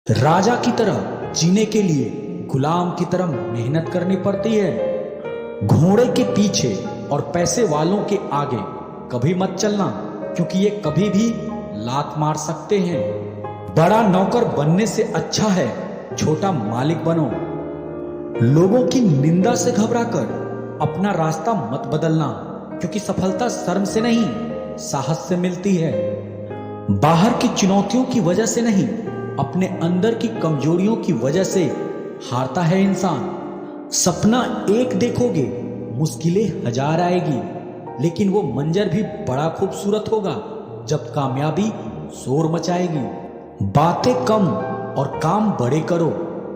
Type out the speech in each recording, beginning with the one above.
राजा की तरह जीने के लिए गुलाम की तरह मेहनत करनी पड़ती है। घोड़े के पीछे और पैसे वालों के आगे कभी मत चलना, क्योंकि ये कभी भी लात मार सकते हैं। बड़ा नौकर बनने से अच्छा है छोटा मालिक बनो। लोगों की निंदा से घबराकर अपना रास्ता मत बदलना, क्योंकि सफलता शर्म से नहीं साहस से मिलती है। बाहर की चुनौतियों की वजह से नहीं, अपने अंदर की कमजोरियों की वजह से हारता है इंसान। सपना एक देखोगे, मुश्किलें हजार आएगी, लेकिन वो मंजर भी बड़ा खूबसूरत होगा जब कामयाबी शोर मचाएगी। बातें कम और काम बड़े करो,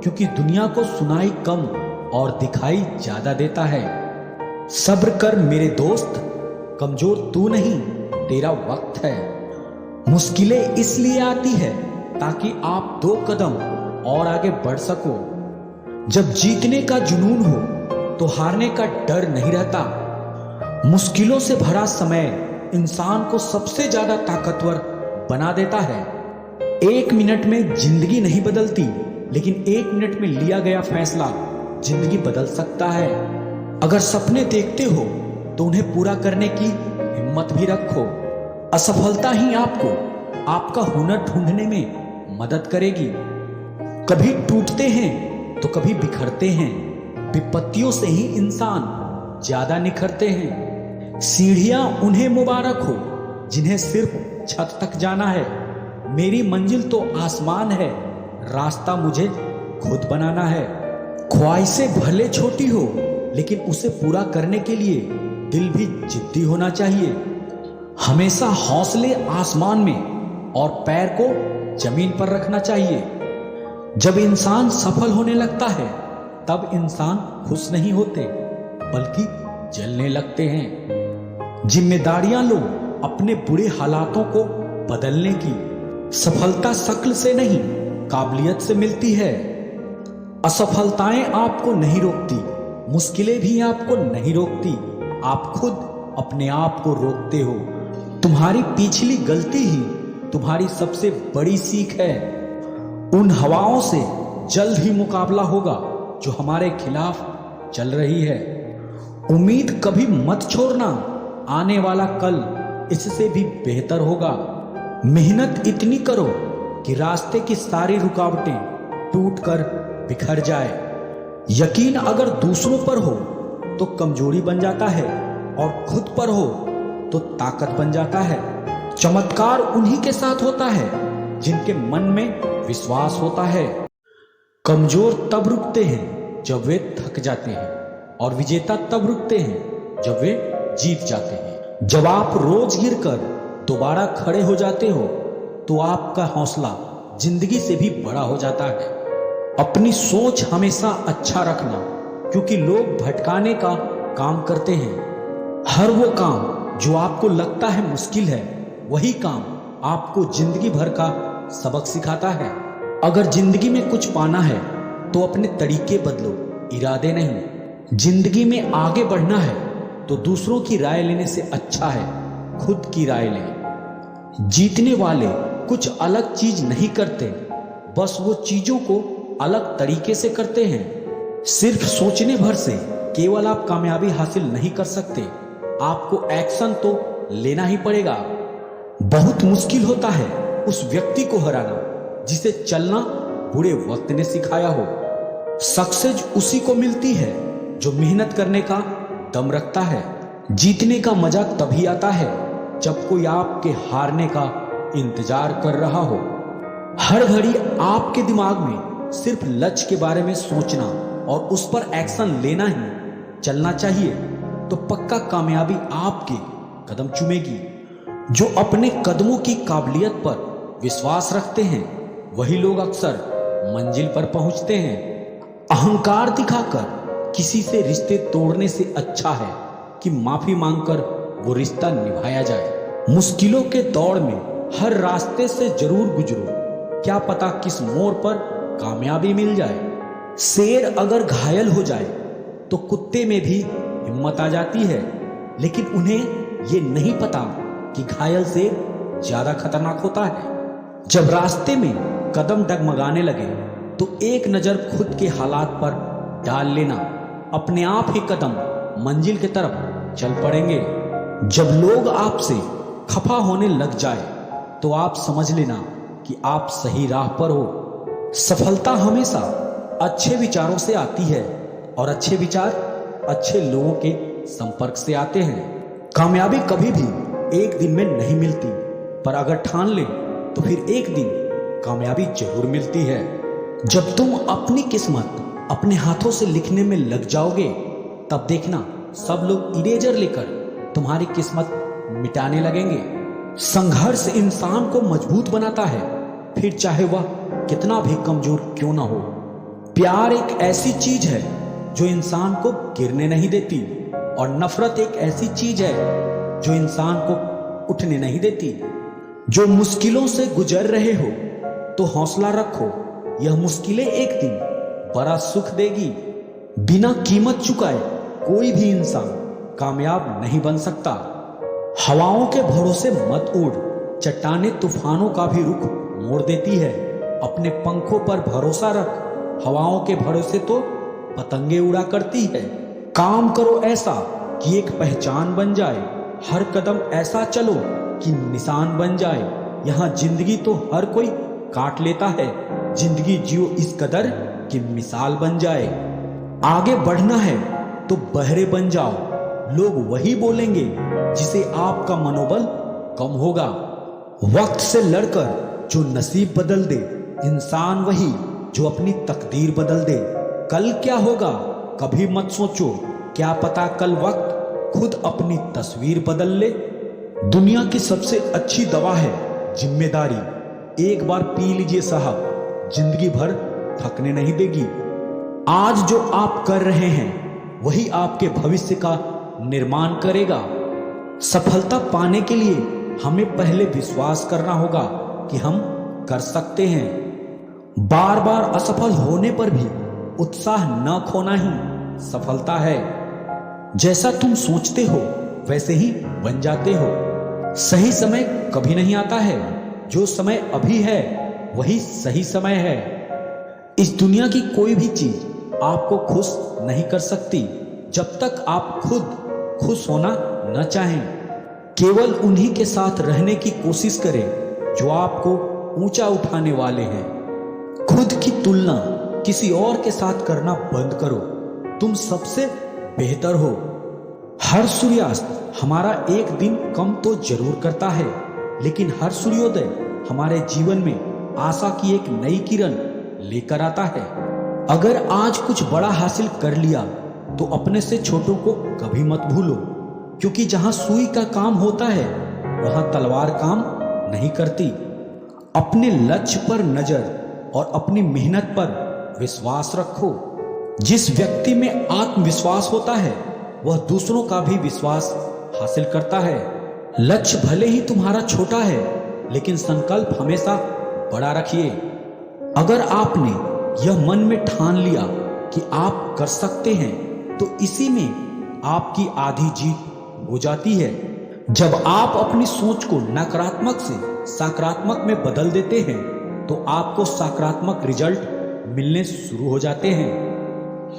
क्योंकि दुनिया को सुनाई कम और दिखाई ज्यादा देता है। सब्र कर मेरे दोस्त, कमजोर तू नहीं तेरा वक्त है। मुश्किलें इसलिए आती है ताकि आप 2 कदम और आगे बढ़ सको। जब जीतने का जुनून हो तो हारने का डर नहीं रहता। मुश्किलों से भरा समय इंसान को सबसे ज्यादा ताकतवर बना देता है। 1 मिनट में जिंदगी नहीं बदलती, लेकिन 1 मिनट में लिया गया फैसला जिंदगी बदल सकता है। अगर सपने देखते हो तो उन्हें पूरा करने की हिम्मत भी रखो। असफलता ही आपको आपका हुनर ढूंढने में मदद करेगी। कभी टूटते हैं तो कभी बिखरते हैं। विपत्तियों से ही इंसान ज्यादा निखरते हैं। सीढ़ियां उन्हें मुबारक हो जिन्हें सिर्फ छत तक जाना है। मेरी मंजिल तो आसमान है, रास्ता मुझे खुद बनाना है। ख्वाहिशें भले छोटी हो, लेकिन उसे पूरा करने के लिए दिल भी जिद्दी होना चाहिए। हमेशा हौसले आसमान में और पैर को जमीन पर रखना चाहिए। जब इंसान सफल होने लगता है तब इंसान खुश नहीं होते, बल्कि जलने लगते हैं। जिम्मेदारियां लो अपने बुरे हालातों को बदलने की। सफलता शक्ल से नहीं काबिलियत से मिलती है। असफलताएं आपको नहीं रोकती, मुश्किलें भी आपको नहीं रोकती। आप खुद अपने आप को रोकते हो। तुम्हारी पिछली गलती ही तुम्हारी सबसे बड़ी सीख है। उन हवाओं से जल्द ही मुकाबला होगा जो हमारे खिलाफ चल रही है। उम्मीद कभी मत छोड़ना, आने वाला कल इससे भी बेहतर होगा। मेहनत इतनी करो कि रास्ते की सारी रुकावटें टूटकर बिखर जाए। यकीन अगर दूसरों पर हो तो कमजोरी बन जाता है, और खुद पर हो तो ताकत बन जाता है। चमत्कार उन्हीं के साथ होता है जिनके मन में विश्वास होता है। कमजोर तब रुकते हैं जब वे थक जाते हैं, और विजेता तब रुकते हैं जब वे जीत जाते हैं। जब आप रोज गिरकर दोबारा खड़े हो जाते हो तो आपका हौसला जिंदगी से भी बड़ा हो जाता है। अपनी सोच हमेशा अच्छा रखना, क्योंकि लोग भटकाने का काम करते हैं। हर वो काम जो आपको लगता है मुश्किल है, वही काम आपको जिंदगी भर का सबक सिखाता है। अगर जिंदगी में कुछ पाना है तो अपने तरीके बदलो, इरादे नहीं। जिंदगी में आगे बढ़ना है तो दूसरों की राय लेने से अच्छा है खुद की राय लें। जीतने वाले कुछ अलग चीज नहीं करते, बस वो चीजों को अलग तरीके से करते हैं। सिर्फ सोचने भर से केवल आप कामयाबी हासिल नहीं कर सकते, आपको एक्शन तो लेना ही पड़ेगा। बहुत मुश्किल होता है उस व्यक्ति को हराना जिसे चलना बुरे वक्त ने सिखाया हो। सक्सेस उसी को मिलती है जो मेहनत करने का दम रखता है। जीतने का मजा तभी आता है जब कोई आपके हारने का इंतजार कर रहा हो। हर घड़ी आपके दिमाग में सिर्फ लक्ष्य के बारे में सोचना और उस पर एक्शन लेना ही चलना चाहिए, तो पक्का कामयाबी आपके कदम चूमेगी। जो अपने कदमों की काबिलियत पर विश्वास रखते हैं वही लोग अक्सर मंजिल पर पहुंचते हैं। अहंकार दिखाकर किसी से रिश्ते तोड़ने से अच्छा है कि माफी मांगकर वो रिश्ता निभाया जाए। मुश्किलों के दौर में हर रास्ते से जरूर गुजरो, क्या पता किस मोड़ पर कामयाबी मिल जाए। शेर अगर घायल हो जाए तो कुत्ते में भी हिम्मत आ जाती है, लेकिन उन्हें ये नहीं पता कि घायल से ज्यादा खतरनाक होता है। जब रास्ते में कदम डगमगाने लगे तो एक नज़र खुद के हालात पर डाल लेना, अपने आप ही कदम मंजिल की तरफ चल पड़ेंगे। जब लोग आपसे खफा होने लग जाए तो आप समझ लेना कि आप सही राह पर हो। सफलता हमेशा अच्छे विचारों से आती है और अच्छे विचार अच्छे लोगों के संपर्क से आते हैं। कामयाबी कभी भी एक दिन में नहीं मिलती, पर अगर ठान ले तो फिर एक दिन कामयाबी जरूर मिलती है। जब तुम अपनी किस्मत अपने हाथों से लिखने में लग जाओगे तब देखना सब लोग इरेजर लेकर तुम्हारी किस्मत मिटाने लगेंगे। संघर्ष इंसान को मजबूत बनाता है, फिर चाहे वह कितना भी कमजोर क्यों ना हो। प्यार एक ऐसी चीज है जो इंसान को गिरने नहीं देती, और नफरत एक ऐसी चीज है जो इंसान को उठने नहीं देती। जो मुश्किलों से गुजर रहे हो तो हौसला रखो, यह मुश्किलें एक दिन बड़ा सुख देगी। बिना कीमत चुकाए कोई भी इंसान कामयाब नहीं बन सकता। हवाओं के भरोसे मत उड़, चट्टानें तूफानों का भी रुख मोड़ देती है। अपने पंखों पर भरोसा रख, हवाओं के भरोसे तो पतंगे उड़ा करती है। काम करो ऐसा कि एक पहचान बन जाए, हर कदम ऐसा चलो कि निशान बन जाए। यहाँ जिंदगी तो हर कोई काट लेता है, जिंदगी जियो इस कदर कि मिसाल बन जाए। आगे बढ़ना है तो बहरे बन जाओ, लोग वही बोलेंगे जिसे आपका मनोबल कम होगा। वक्त से लड़कर जो नसीब बदल दे, इंसान वही जो अपनी तकदीर बदल दे। कल क्या होगा कभी मत सोचो, क्या पता कल वक्त खुद अपनी तस्वीर बदल ले। दुनिया की सबसे अच्छी दवा है जिम्मेदारी, एक बार पी लीजिए साहब, जिंदगी भर थकने नहीं देगी। आज जो आप कर रहे हैं वही आपके भविष्य का निर्माण करेगा। सफलता पाने के लिए हमें पहले विश्वास करना होगा कि हम कर सकते हैं। बार बार असफल होने पर भी उत्साह न खोना ही सफलता है। जैसा तुम सोचते हो वैसे ही बन जाते हो। सही समय कभी नहीं आता है, जो समय अभी है वही सही समय है। इस दुनिया की कोई भी चीज आपको खुश नहीं कर सकती जब तक आप खुद खुश होना न चाहें। केवल उन्हीं के साथ रहने की कोशिश करें जो आपको ऊंचा उठाने वाले हैं। खुद की तुलना किसी और के साथ करना बंद करो, तुम सबसे बेहतर हो। हर सूर्यास्त हमारा एक दिन कम तो जरूर करता है, लेकिन हर सूर्योदय हमारे जीवन में आशा की एक नई किरण लेकर आता है। अगर आज कुछ बड़ा हासिल कर लिया तो अपने से छोटों को कभी मत भूलो, क्योंकि जहां सुई का काम होता है वहां तलवार काम नहीं करती। अपने लक्ष्य पर नजर और अपनी मेहनत पर विश्वास रखो। जिस व्यक्ति में आत्मविश्वास होता है वह दूसरों का भी विश्वास हासिल करता है। लक्ष्य भले ही तुम्हारा छोटा है, लेकिन संकल्प हमेशा बड़ा रखिए। अगर आपने यह मन में ठान लिया कि आप कर सकते हैं तो इसी में आपकी आधी जीत हो जाती है। जब आप अपनी सोच को नकारात्मक से सकारात्मक में बदल देते हैं तो आपको सकारात्मक रिजल्ट मिलने शुरू हो जाते हैं।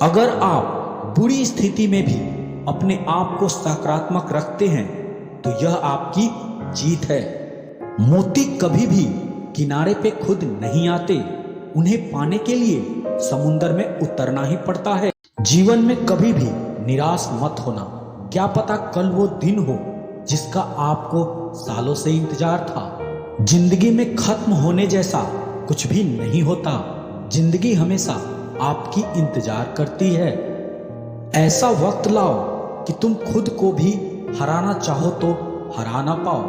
अगर आप बुरी स्थिति में भी अपने आप को सकारात्मक रखते हैं तो यह आपकी जीत है। मोती कभी भी किनारे पे खुद नहीं आते, उन्हें पाने के लिए समुद्र में उतरना ही पड़ता है। जीवन में कभी भी निराश मत होना, क्या पता कल वो दिन हो जिसका आपको सालों से इंतजार था। जिंदगी में खत्म होने जैसा कुछ भी नहीं होता, जिंदगी हमेशा आपकी इंतजार करती है। ऐसा वक्त लाओ कि तुम खुद को भी हराना चाहो तो हरा ना पाओ।